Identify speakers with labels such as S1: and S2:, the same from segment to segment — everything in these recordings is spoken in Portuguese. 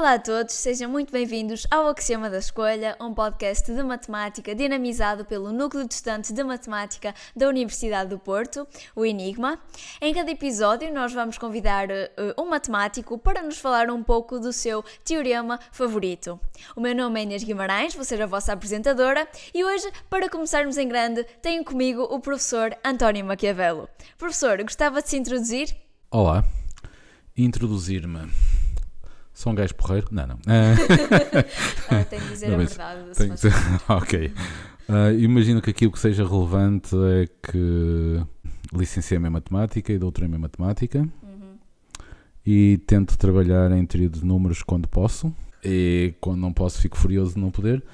S1: Olá a todos, sejam muito bem-vindos ao Axioma da Escolha, um podcast de matemática dinamizado pelo Núcleo de Estudantes de Matemática da Universidade do Porto, o Enigma. Em cada episódio nós vamos convidar um matemático para nos falar um pouco do seu teorema favorito. O meu nome é Inês Guimarães, vou ser a vossa apresentadora e hoje, para começarmos em grande, tenho comigo o professor António Maquiavelo. Professor, gostava de se introduzir?
S2: Olá, introduzir-me. Sou um gajo porreiro? Não.
S1: Tenho de dizer a verdade.
S2: Ok. Imagino que aquilo que seja relevante é que licenciei-me em Matemática e doutorei-me em Matemática. E tento trabalhar em teoria de números quando posso. E quando não posso fico furioso de não poder.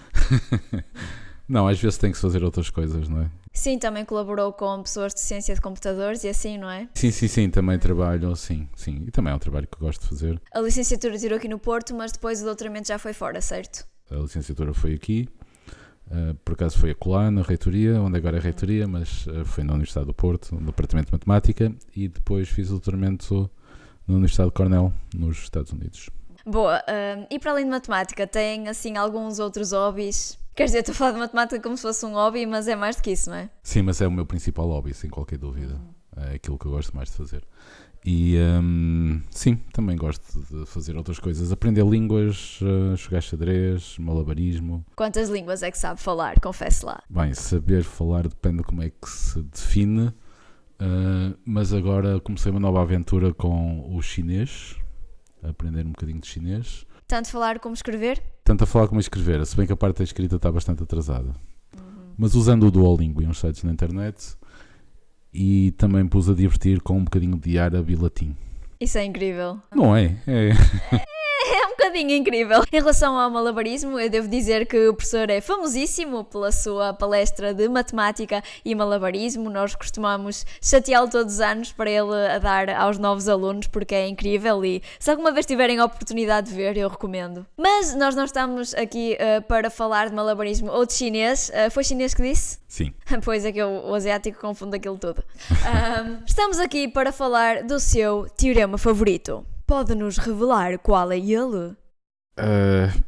S2: Não, às vezes tem que se fazer outras coisas, não é?
S1: Sim, também colaborou com pessoas de ciência de computadores e assim, não é?
S2: Sim, também trabalho, sim. E também é um trabalho que eu gosto de fazer.
S1: A licenciatura tirou aqui no Porto, mas depois o doutoramento já foi fora, certo?
S2: A licenciatura foi aqui, por acaso foi acolá, na reitoria, onde agora é reitoria, mas foi na Universidade do Porto, no Departamento de Matemática, e depois fiz o doutoramento na Universidade de Cornell, nos Estados Unidos.
S1: Boa, e para além de matemática, tem assim alguns outros hobbies? Quer dizer, estou a falar de matemática como se fosse um hobby, mas é mais do que isso, não é?
S2: Sim, mas é o meu principal hobby, sem qualquer dúvida. É aquilo que eu gosto mais de fazer. E sim, também gosto de fazer outras coisas. Aprender línguas, jogar xadrez, malabarismo.
S1: Quantas línguas é que sabe falar? Confesse lá.
S2: Bem, saber falar depende de como é que se define. Mas agora comecei uma nova aventura com o chinês. A aprender um bocadinho de chinês.
S1: Tanto falar como escrever?
S2: Tanto a falar como a escrever, se bem que a parte da escrita está bastante atrasada. Mas usando o Duolingo e uns sites na internet, e também pus a divertir com um bocadinho de árabe e latim.
S1: Isso é incrível.
S2: Não é?
S1: É um bocadinho incrível. Em relação ao malabarismo, eu devo dizer que o professor é famosíssimo pela sua palestra de matemática e malabarismo. Nós costumamos chateá-lo todos os anos para ele a dar aos novos alunos, porque é incrível e se alguma vez tiverem a oportunidade de ver, eu recomendo. Mas nós não estamos aqui para falar de malabarismo ou de chinês. Foi chinês que disse?
S2: Sim.
S1: Pois é que o asiático confunde aquilo tudo. Estamos aqui para falar do seu teorema favorito. Pode-nos revelar qual é ele?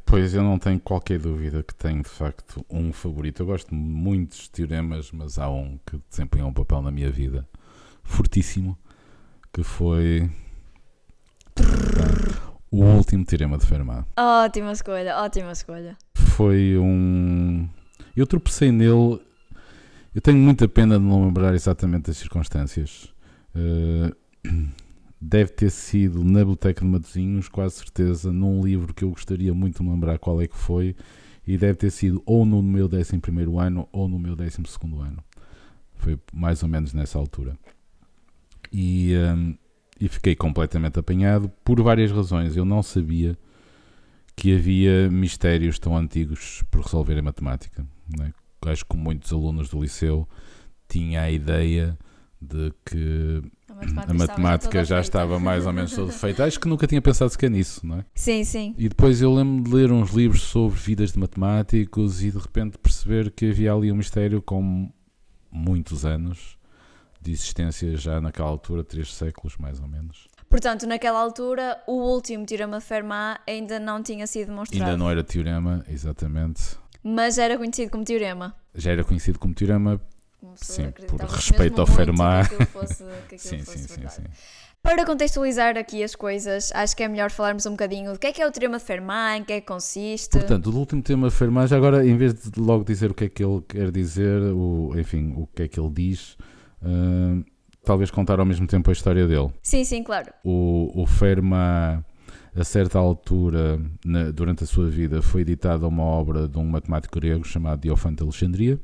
S2: Pois eu não tenho qualquer dúvida que tenho de facto um favorito. Eu gosto de muitos teoremas, mas há um que desempenhou um papel na minha vida fortíssimo, que foi o último teorema de Fermat.
S1: Ótima escolha.
S2: Foi um... Eu tropecei nele. Eu tenho muita pena de não lembrar exatamente as circunstâncias. Deve ter sido na Biblioteca de Matosinhos, quase certeza, num livro que eu gostaria muito de me lembrar qual é que foi, e deve ter sido ou no meu 11º ano ou no meu 12º ano. Foi mais ou menos nessa altura. E fiquei completamente apanhado por várias razões. Eu não sabia que havia mistérios tão antigos por resolver em matemática, não é? Acho que muitos alunos do liceu tinham a ideia de que a matemática já estava mais ou menos toda feita. Acho que nunca tinha pensado sequer nisso, não é?
S1: Sim.
S2: E depois eu lembro de ler uns livros sobre vidas de matemáticos e de repente perceber que havia ali um mistério com muitos anos de existência, já naquela altura, 3 séculos mais ou menos.
S1: Portanto, naquela altura, o último teorema de Fermat ainda não tinha sido demonstrado.
S2: Ainda não era teorema, exatamente.
S1: Mas era conhecido como teorema.
S2: Já era conhecido como teorema. Sim, por
S1: acreditava
S2: respeito ao
S1: mesmo
S2: Fermat.
S1: que aquilo fosse
S2: Sim.
S1: verdade. Para contextualizar aqui as coisas, acho que é melhor falarmos um bocadinho do que é o teorema de Fermat, em que é que consiste.
S2: Portanto, o último tema Fermat, já agora, em vez de logo dizer o que é que ele quer dizer, o que é que ele diz, talvez contar ao mesmo tempo a história dele.
S1: Sim, claro.
S2: O Fermat, a certa altura, durante a sua vida, foi editada uma obra de um matemático grego chamado Diofante de Alexandria,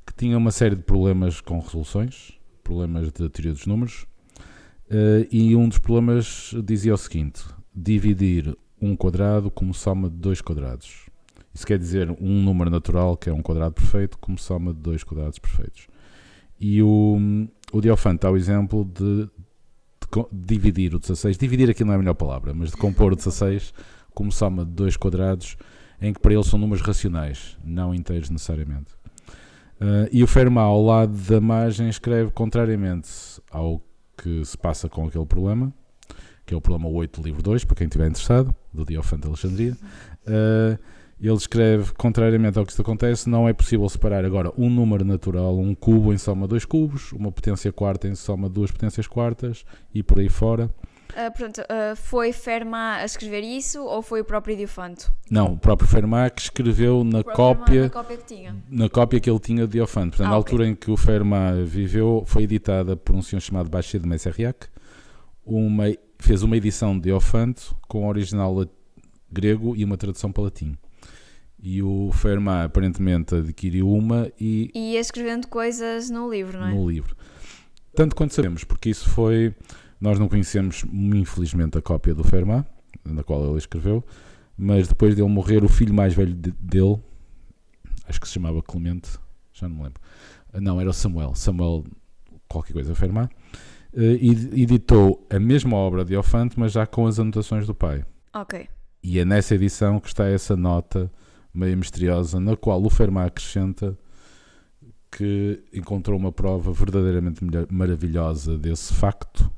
S2: que tinha uma série de problemas com resoluções, problemas de teoria dos números, e um dos problemas dizia o seguinte: dividir um quadrado como soma de 2 quadrados. Isso quer dizer um número natural, que é um quadrado perfeito, como soma de 2 quadrados perfeitos. E o Diofante dá o exemplo de dividir o 16, dividir aqui não é a melhor palavra, mas de compor o 16 como soma de 2 quadrados, em que para ele são números racionais, não inteiros necessariamente. E o Fermat, ao lado da margem, escreve contrariamente ao que se passa com aquele problema, que é o problema 8 do livro 2, para quem estiver interessado, do Diofante Alexandria. Ele escreve, contrariamente ao que isto acontece, não é possível separar agora um número natural, um cubo em soma 2 cubos, uma potência quarta em soma 2 potências quartas e por aí fora.
S1: Foi Fermat a escrever isso ou foi o próprio Diofanto?
S2: Não, o próprio Fermat que escreveu na cópia que ele tinha de Diofanto. Portanto, na altura em que o Fermat viveu, foi editada por um senhor chamado Bachet de Messeriac, fez uma edição de Diofanto com original grego e uma tradução para latim. E o Fermat aparentemente adquiriu uma e
S1: ia escrevendo coisas no livro, não é?
S2: No livro. Tanto quanto sabemos, porque isso foi... Nós não conhecemos, infelizmente, a cópia do Fermat, na qual ele escreveu, mas depois dele morrer, o filho mais velho dele, acho que se chamava Clemente, já não me lembro. Não, era o Samuel qualquer coisa, Fermat, editou a mesma obra de Diofanto, mas já com as anotações do pai.
S1: Ok.
S2: E é nessa edição que está essa nota meio misteriosa, na qual o Fermat acrescenta que encontrou uma prova verdadeiramente maravilhosa desse facto,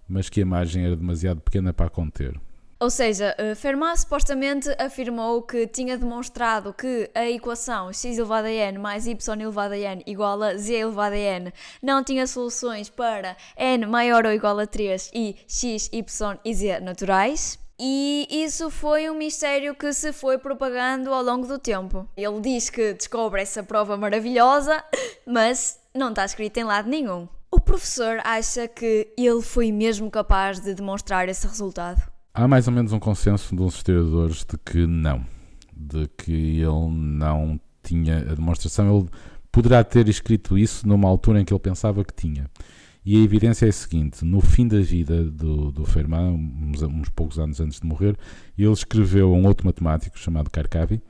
S2: mas que a margem era demasiado pequena para a conter.
S1: Ou seja, Fermat supostamente afirmou que tinha demonstrado que a equação x elevado a n mais y elevado a n igual a z elevado a n não tinha soluções para n maior ou igual a 3 e x, y e z naturais. E isso foi um mistério que se foi propagando ao longo do tempo. Ele diz que descobre essa prova maravilhosa, mas não está escrito em lado nenhum. O professor acha que ele foi mesmo capaz de demonstrar esse resultado?
S2: Há mais ou menos um consenso de uns historiadores de que não. De que ele não tinha a demonstração. Ele poderá ter escrito isso numa altura em que ele pensava que tinha. E a evidência é a seguinte: no fim da vida do Fermat, uns poucos anos antes de morrer, ele escreveu a um outro matemático chamado Carcavi,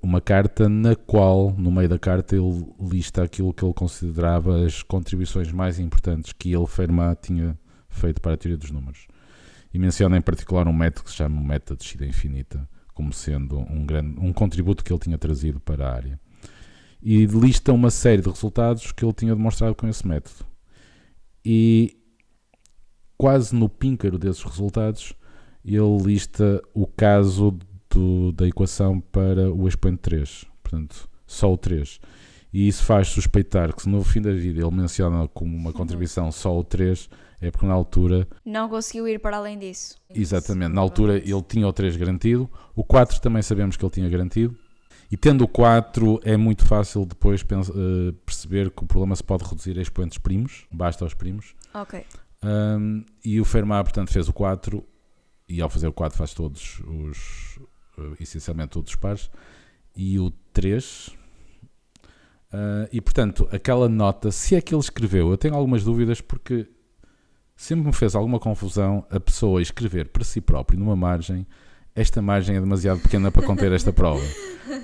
S2: uma carta na qual, no meio da carta, ele lista aquilo que ele considerava as contribuições mais importantes que ele, Fermat, tinha feito para a teoria dos números. E menciona em particular um método que se chama o método de descida infinita, como sendo um contributo que ele tinha trazido para a área. E lista uma série de resultados que ele tinha demonstrado com esse método. E quase no píncaro desses resultados, ele lista o caso da equação para o expoente 3, portanto, só o 3. E isso faz suspeitar que se no fim da vida ele menciona como uma contribuição só o 3, é porque na altura...
S1: não conseguiu ir para além disso.
S2: Exatamente, na altura ele tinha o 3 garantido, o 4 também sabemos que ele tinha garantido, e tendo o 4 é muito fácil depois perceber que o problema se pode reduzir a expoentes primos, basta aos primos.
S1: Ok.
S2: E o Fermat, portanto, fez o 4, e ao fazer o 4 faz todos essencialmente todos os pares, e o 3... e portanto, aquela nota, se é que ele escreveu, eu tenho algumas dúvidas porque sempre me fez alguma confusão a pessoa escrever para si próprio numa margem. Esta margem é demasiado pequena para conter esta prova.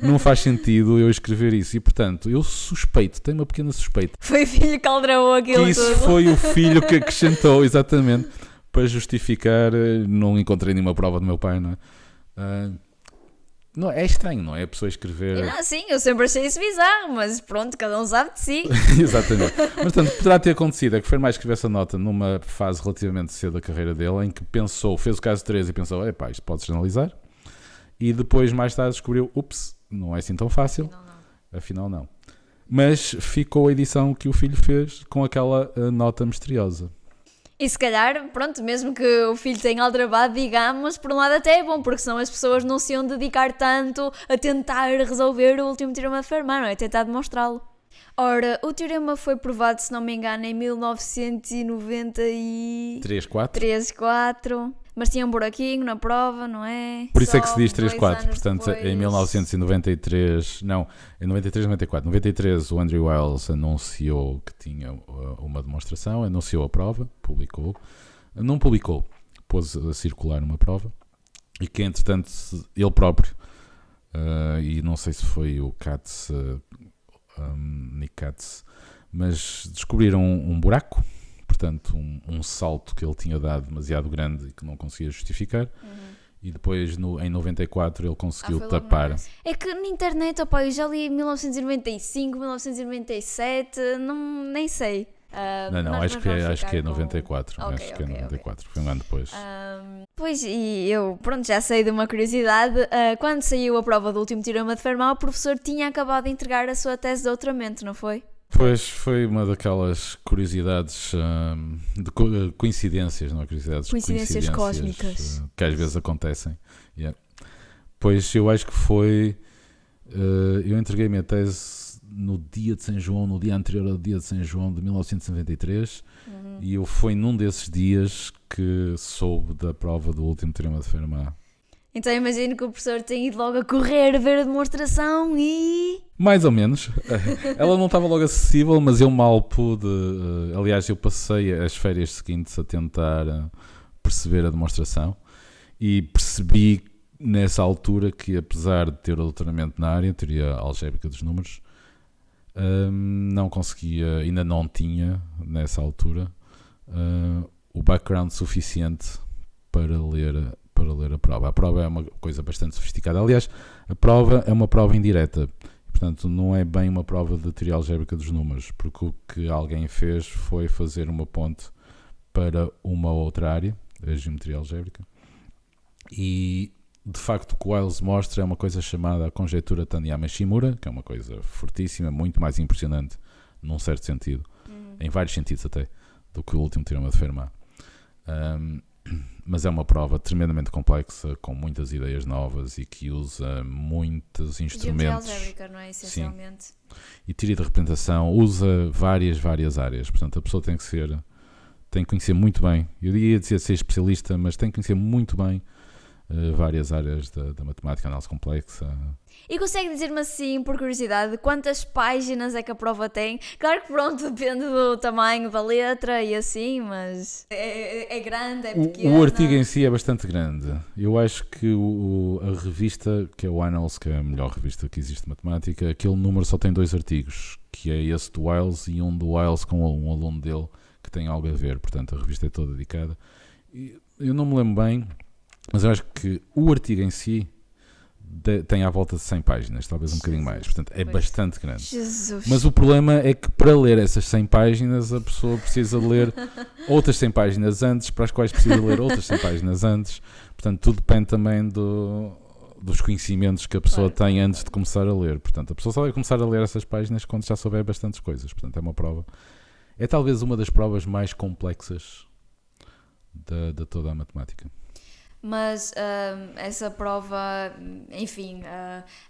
S2: Não faz sentido eu escrever isso. E, portanto, eu suspeito, tenho uma pequena suspeita.
S1: Foi o filho que aldrabou aquilo
S2: que isso
S1: tudo.
S2: Foi o filho que acrescentou, exatamente, para justificar. Não encontrei nenhuma prova do meu pai, não é? Não, é estranho, não é? A pessoa escrever...
S1: Não, sim, eu sempre achei isso bizarro, mas pronto, cada um sabe de si.
S2: Exatamente. Mas, portanto, poderá ter acontecido é que Fermat escreveu essa nota numa fase relativamente cedo da carreira dele, em que pensou, fez o caso 3 e pensou, epá, isto pode-se analisar. E depois, mais tarde, descobriu, ups, não é assim tão fácil. Afinal, não. Mas ficou a edição que o filho fez com aquela nota misteriosa.
S1: E se calhar, pronto, mesmo que o filho tenha aldrabado, digamos, por um lado até é bom, porque senão as pessoas não se iam dedicar tanto a tentar resolver o último teorema de Fermat, não é? Tentar demonstrá-lo. Ora, o teorema foi provado, se não me engano, em 1993, 4, mas tinha um buraquinho na prova, não é?
S2: Por isso é que se diz 3-4, portanto,
S1: depois...
S2: em 1993, não, em 93, o Andrew Wiles anunciou que tinha uma demonstração, anunciou a prova, publicou, não publicou, pôs a circular uma prova, e que entretanto ele próprio, e não sei se foi o Katz, Nick Katz, mas descobriram um buraco, portanto um salto que ele tinha dado demasiado grande e que não conseguia justificar. E depois em 94 ele conseguiu tapar.
S1: É que na internet, opa, eu já li 1995, 1997, nem sei.
S2: Não, acho que é 94.
S1: Okay,
S2: acho que é 94, foi um ano depois.
S1: Pois, e eu, pronto, já sei de uma curiosidade. Quando saiu a prova do último teorema de Fermat, o professor tinha acabado de entregar a sua tese de doutoramento, não foi?
S2: Pois, foi uma daquelas curiosidades de coincidências, não é? Coincidências
S1: cósmicas.
S2: Que às vezes acontecem. Yeah. Pois, eu acho que foi... eu entreguei a minha tese no dia de São João, no dia anterior ao dia de São João de 1993, e eu fui num desses dias que soube da prova do último teorema de Fermat.
S1: Então imagino que o professor tenha ido logo a correr, ver a demonstração e...
S2: Mais ou menos. Ela não estava logo acessível, mas eu mal pude... aliás, eu passei as férias seguintes a tentar perceber a demonstração e percebi nessa altura que, apesar de ter o doutoramento na área, teoria algébrica dos números, não conseguia, ainda não tinha nessa altura o background suficiente para ler a prova. A prova é uma coisa bastante sofisticada. Aliás, a prova é uma prova indireta, portanto não é bem uma prova de teoria algébrica dos números, porque o que alguém fez foi fazer uma ponte para uma outra área, a geometria algébrica, e de facto o que o Wiles mostra é uma coisa chamada a conjectura Taniyama-Shimura, que é uma coisa fortíssima, muito mais impressionante num certo sentido, em vários sentidos até, do que o último teorema de Fermat. Mas é uma prova tremendamente complexa, com muitas ideias novas e que usa muitos instrumentos.
S1: Geometria algébrica, não é? Essencialmente.
S2: Sim. E teoria de representação, usa várias áreas. Portanto, a pessoa tem que conhecer muito bem. Eu ia dizer ser especialista, mas tem que conhecer muito bem várias áreas da matemática, análise complexa.
S1: E consegue dizer-me assim, por curiosidade, quantas páginas é que a prova tem? Claro que pronto, depende do tamanho da letra e assim, mas é grande, é pequena?
S2: O artigo em si é bastante grande. Eu acho que a revista, que é o Annals, que é a melhor revista que existe de matemática, aquele número só tem 2 artigos, que é esse do Wiles e um do Wiles com um aluno dele que tem algo a ver. Portanto, a revista é toda dedicada. Eu não me lembro bem, mas eu acho que o artigo em si tem à volta de 100 páginas, talvez um bocadinho mais, portanto é bastante grande.
S1: Jesus.
S2: Mas o problema é que para ler essas 100 páginas a pessoa precisa ler outras 100 páginas antes, para as quais precisa ler outras 100 páginas antes, portanto tudo depende também dos conhecimentos que a pessoa tem antes de começar a ler. Portanto, a pessoa só vai começar a ler essas páginas quando já souber bastantes coisas. Portanto, é uma prova, é talvez uma das provas mais complexas de toda a matemática.
S1: Mas essa prova, enfim,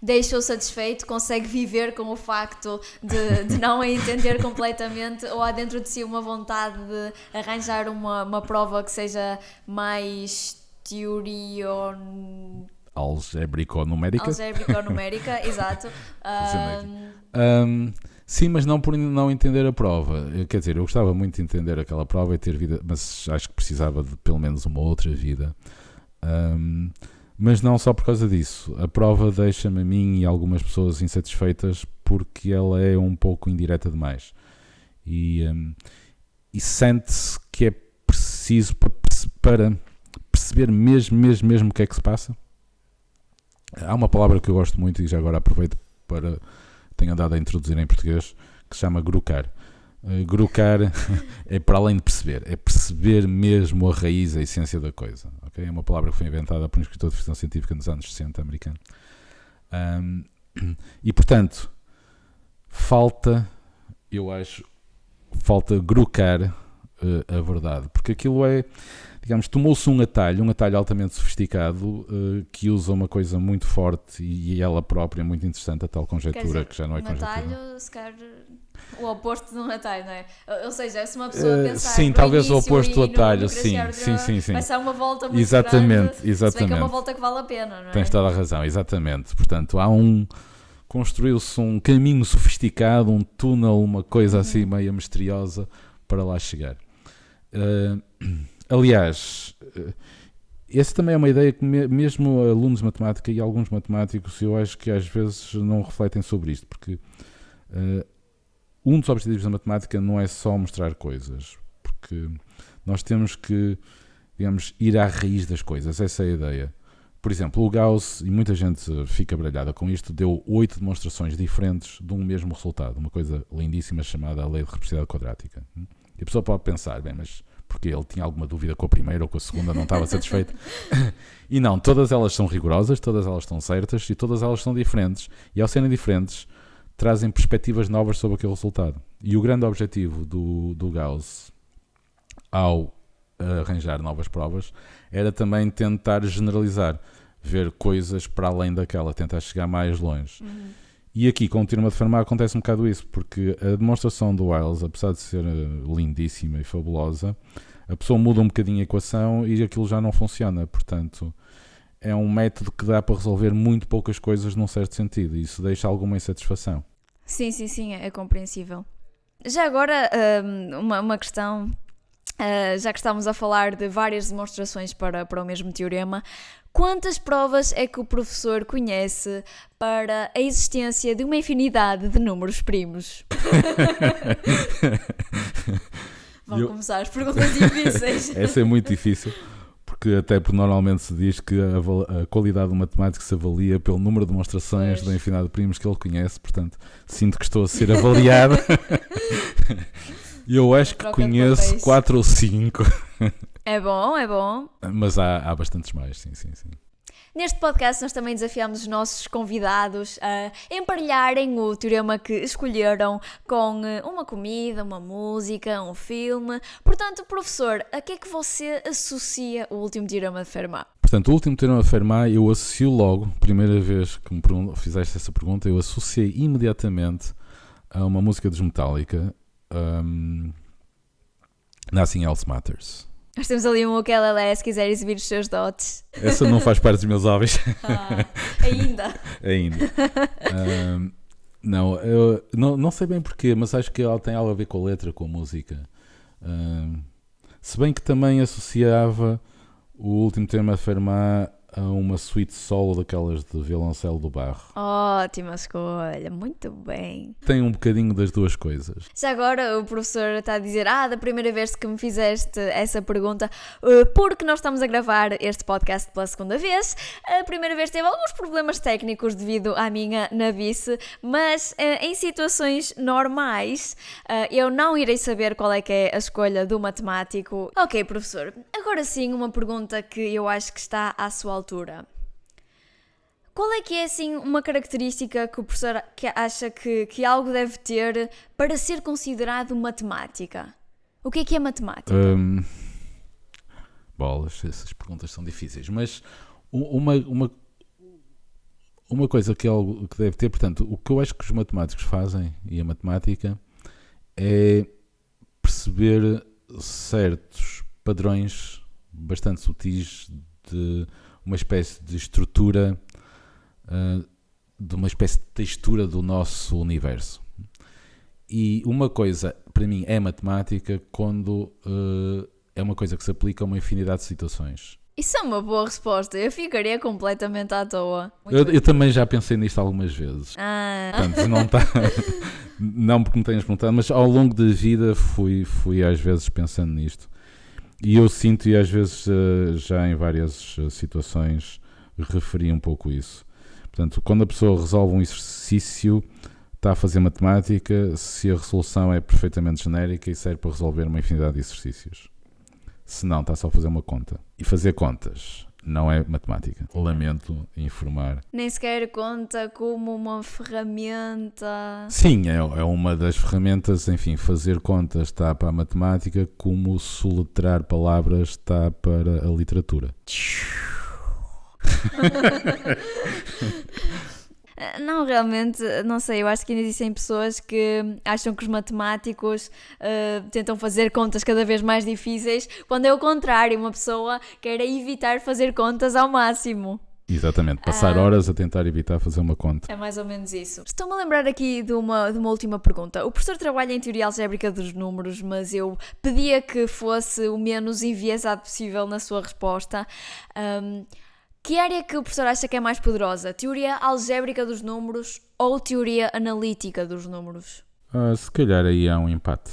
S1: deixa-o satisfeito, consegue viver com o facto de não a entender completamente, ou há dentro de si uma vontade de arranjar uma prova que seja mais
S2: algébrico-numérica,
S1: exato.
S2: Sim, mas não por não entender a prova. Quer dizer, eu gostava muito de entender aquela prova e ter vida, mas acho que precisava de pelo menos uma outra vida. Mas não só por causa disso. A prova deixa-me a mim e algumas pessoas insatisfeitas porque ela é um pouco indireta demais e sente-se que é preciso para perceber mesmo o que é que se passa. Há uma palavra que eu gosto muito e já agora aproveito para tenho andado a introduzir em português, que se chama grucar. Grucar é para além de perceber, é perceber mesmo a raiz, a essência da coisa. Okay? É uma palavra que foi inventada por um escritor de ficção científica nos anos 60 americano. E portanto, falta grucar a verdade, porque aquilo é, digamos, tomou-se um atalho altamente sofisticado que usa uma coisa muito forte e ela própria muito interessante, a tal conjectura, que já não é conjectura.
S1: Atalho, se calhar, o oposto de um atalho, não é? Ou seja, se uma pessoa pensar
S2: sim, talvez o oposto do atalho, sim.
S1: Vai ser uma volta muito
S2: exatamente,
S1: grande, se bem que é uma volta que vale a pena, não é?
S2: Tens toda a razão, exatamente. Portanto, construiu-se um caminho sofisticado, um túnel, uma coisa assim meio misteriosa para lá chegar. Aliás, essa também é uma ideia que mesmo alunos de matemática e alguns matemáticos eu acho que às vezes não refletem sobre isto, porque um dos objetivos da matemática não é só mostrar coisas, porque nós temos que, digamos, ir à raiz das coisas, essa é a ideia. Por exemplo, o Gauss, e muita gente fica baralhada com isto, deu 8 demonstrações diferentes de um mesmo resultado, uma coisa lindíssima chamada a lei de reciprocidade quadrática. E a pessoa pode pensar, bem, mas porque ele tinha alguma dúvida com a primeira ou com a segunda, não estava satisfeito? E não, todas elas são rigorosas, todas elas estão certas e todas elas são diferentes. E ao serem diferentes, trazem perspectivas novas sobre aquele resultado. E o grande objetivo do Gauss, ao arranjar novas provas, era também tentar generalizar, ver coisas para além daquela, tentar chegar mais longe. E aqui com o teorema de Fermat acontece um bocado isso, porque a demonstração do Wiles, apesar de ser lindíssima e fabulosa, a pessoa muda um bocadinho a equação e aquilo já não funciona. Portanto, é um método que dá para resolver muito poucas coisas num certo sentido, e isso deixa alguma insatisfação.
S1: Sim, é compreensível. Já agora, uma questão, já que estamos a falar de várias demonstrações para o mesmo teorema, quantas provas é que o professor conhece para a existência de uma infinidade de números primos? Vão começar as perguntas difíceis.
S2: Essa é muito difícil, porque até porque normalmente se diz que a qualidade do matemático se avalia pelo número de demonstrações da infinidade de primos que ele conhece, portanto sinto que estou a ser avaliado. Eu acho que conheço 4 ou 5.
S1: É bom.
S2: Mas há bastantes mais, sim.
S1: Neste podcast nós também desafiamos os nossos convidados a emparelharem o teorema que escolheram com uma comida, uma música, um filme. Portanto, professor, a que é que você associa o último teorema de Fermat?
S2: Portanto, o último teorema de Fermat eu associo logo, primeira vez que me fizeste essa pergunta, eu associei imediatamente a uma música dos Metallica, Nothing Else Matters.
S1: Nós temos ali um ukulele, se quiser exibir os seus dotes.
S2: Essa não faz parte dos meus hobbies. Ainda. Eu não sei bem porquê, mas acho que ela tem algo a ver com a letra, com a música. Se bem que também associava o último tema de Fermat a uma suite solo daquelas de violoncelo do Barro.
S1: Ótima escolha, muito bem.
S2: Tem um bocadinho das duas coisas.
S1: Já agora o professor está a dizer, da primeira vez que me fizeste essa pergunta, porque nós estamos a gravar este podcast pela segunda vez. A primeira vez teve alguns problemas técnicos devido à minha nabice, mas em situações normais eu não irei saber qual é que é a escolha do matemático. Ok, professor, agora sim uma pergunta que eu acho que está à sua altura. Qual é que é assim uma característica que o professor acha que algo deve ter para ser considerado matemática? O que é matemática?
S2: Bolas, essas perguntas são difíceis, mas uma coisa que é algo que deve ter, portanto, o que eu acho que os matemáticos fazem, e a matemática, é perceber certos padrões bastante sutis de uma espécie de estrutura, de uma espécie de textura do nosso universo. E uma coisa, para mim, é matemática quando é uma coisa que se aplica a uma infinidade de situações.
S1: Isso é uma boa resposta, eu ficaria completamente à toa.
S2: Eu também já pensei nisto algumas vezes. Portanto, não porque me tenhas perguntado, mas ao longo da vida fui às vezes pensando nisto. E eu sinto, e às vezes já em várias situações referi um pouco isso. Portanto, quando a pessoa resolve um exercício, está a fazer matemática, se a resolução é perfeitamente genérica e serve para resolver uma infinidade de exercícios. Se não, está só a fazer uma conta. E fazer contas não é matemática. Lamento informar.
S1: Nem sequer conta como uma ferramenta.
S2: Sim, é uma das ferramentas. Enfim, fazer contas está para a matemática, como soletrar palavras está para a literatura.
S1: Não, realmente, não sei, eu acho que ainda existem pessoas que acham que os matemáticos tentam fazer contas cada vez mais difíceis, quando é o contrário, uma pessoa quer evitar fazer contas ao máximo.
S2: Exatamente, passar horas a tentar evitar fazer uma conta.
S1: É mais ou menos isso. Estou-me a lembrar aqui de uma última pergunta. O professor trabalha em teoria algébrica dos números, mas eu pedia que fosse o menos enviesado possível na sua resposta. Que área que o professor acha que é mais poderosa? Teoria algébrica dos números ou teoria analítica dos números?
S2: Se calhar aí há um empate.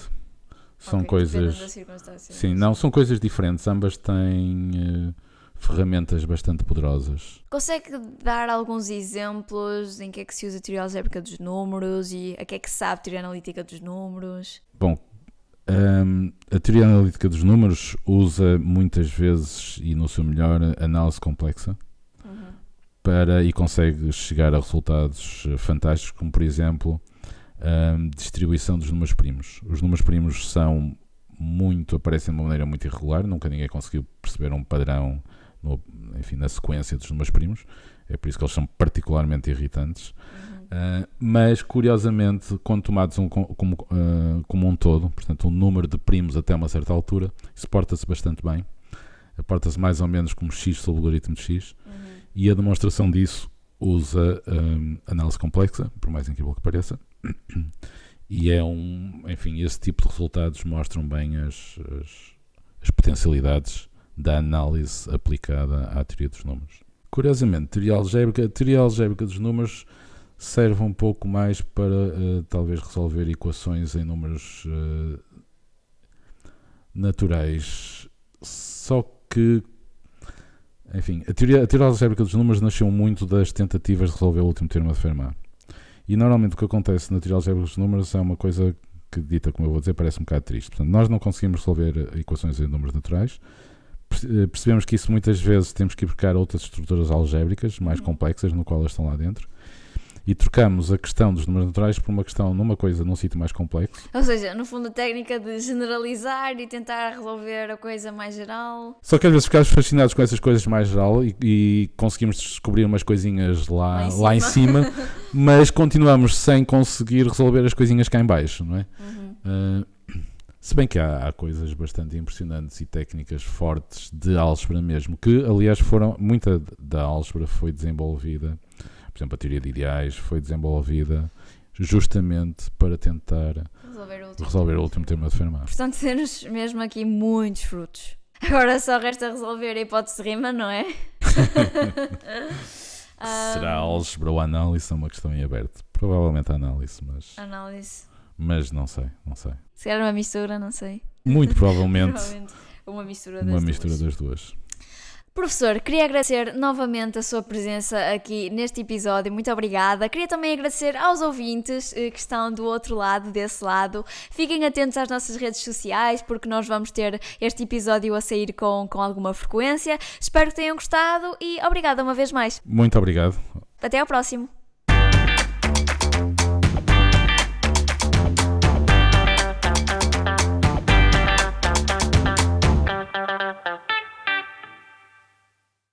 S2: São coisas...
S1: Da circunstância.
S2: Sim, não, são coisas diferentes. Ambas têm ferramentas bastante poderosas.
S1: Consegue dar alguns exemplos em que é que se usa a teoria algébrica dos números e a que é que se sabe a teoria analítica dos números?
S2: Bom, a teoria analítica dos números usa muitas vezes, e no seu melhor, análise complexa e consegue chegar a resultados fantásticos, como por exemplo a distribuição dos números primos. Os números primos aparecem de uma maneira muito irregular, nunca ninguém conseguiu perceber um padrão na sequência dos números primos, é por isso que eles são particularmente irritantes. Mas curiosamente, quando tomados como um todo, portanto um número de primos até uma certa altura, isso porta-se bastante bem, porta-se mais ou menos como x sobre o logaritmo de x, e a demonstração disso usa análise complexa, por mais incrível que pareça, e esse tipo de resultados mostram bem as potencialidades da análise aplicada à teoria dos números. Curiosamente, a teoria algébrica dos números serve um pouco mais para talvez resolver equações em números naturais, só que a teoria algébrica dos números nasceu muito das tentativas de resolver o último teorema de Fermat. E normalmente o que acontece na teoria algébrica dos números é uma coisa que, dita como eu vou dizer, parece um bocado triste. Portanto, nós não conseguimos resolver equações em números naturais. Percebemos que isso muitas vezes temos que ir buscar outras estruturas algébricas mais complexas no qual elas estão lá dentro. E trocamos a questão dos números naturais por uma questão num sítio mais complexo.
S1: Ou seja, no fundo a técnica de generalizar e tentar resolver a coisa mais geral.
S2: Só que às vezes ficamos fascinados com essas coisas mais geral e conseguimos descobrir umas coisinhas lá em cima, mas continuamos sem conseguir resolver as coisinhas cá em baixo, não é? Se bem que há coisas bastante impressionantes e técnicas fortes de álgebra mesmo, que aliás muita da álgebra foi desenvolvida. Por exemplo, a teoria de ideais foi desenvolvida justamente para tentar resolver o último teorema de Fermat.
S1: Portanto, temos mesmo aqui muitos frutos. Agora só resta resolver a hipótese de Riemann, não é?
S2: Será a álgebra ou a análise? É uma questão em aberto. Provavelmente a análise, mas não sei.
S1: Se era uma mistura, não sei.
S2: Muito provavelmente
S1: uma mistura
S2: das duas.
S1: Professor, queria agradecer novamente a sua presença aqui neste episódio, muito obrigada. Queria também agradecer aos ouvintes que estão do outro lado, desse lado. Fiquem atentos às nossas redes sociais, porque nós vamos ter este episódio a sair com alguma frequência. Espero que tenham gostado e obrigada uma vez mais.
S2: Muito obrigado.
S1: Até ao próximo.